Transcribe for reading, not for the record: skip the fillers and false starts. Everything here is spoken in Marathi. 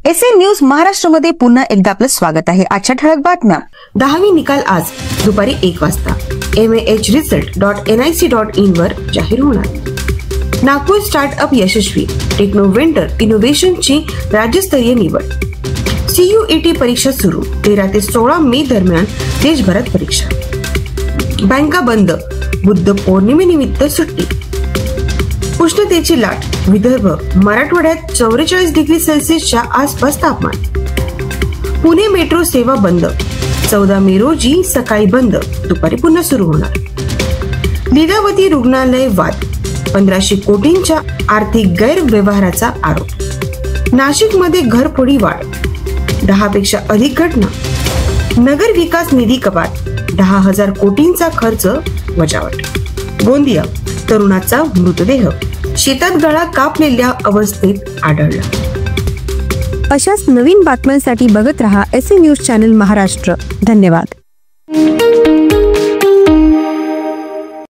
एसएन न्यूज महाराष्ट्रमध्ये पुन्हा एकदा आपलं स्वागत आहे। आजच्या ठळक बातम्या। 10वी निकाल आज दुपारी 1 वाजता mahresult.nic.in वर जाहीर होणार। नागपूर स्टार्टअप यशस्वी, टेक्नोव्हेंटर इनोव्हेशनची राज्यस्तरीय निवड। CUET परीक्षा सुरू, 13 ते 16 मे दरम्यान देशभरात परीक्षा। बँका बंद, बुद्ध पौर्णिमेनिमित्त सुट्टी। उष्णतेची लाट, विदर्भ मराठवाड्यात 44 डिग्री सेल्सिअसच्या आसपास तापमान। पुणे मेट्रो सेवा बंद, 14 मे रोजी सकाळी बंद, दुपारी पुन्हा सुरू होणार। लीलावती रुग्णालय वाद, 1500 कोटींच्या आर्थिक गैरव्यवहाराचा आरोप। नाशिकमध्ये घरफोडी वाढ, 10 पेक्षा अधिक घटना। नगर विकास निधी कपात, 10,000 कोटींचा खर्च वजावट। गोंदिया, तरुणाचा मृतदेह शेतात गळा कापलेल्या अवस्थेत आढळला। अशाच नवीन बातम्यांसाठी बघत रहा एसएन न्यूज चॅनल महाराष्ट्र। धन्यवाद।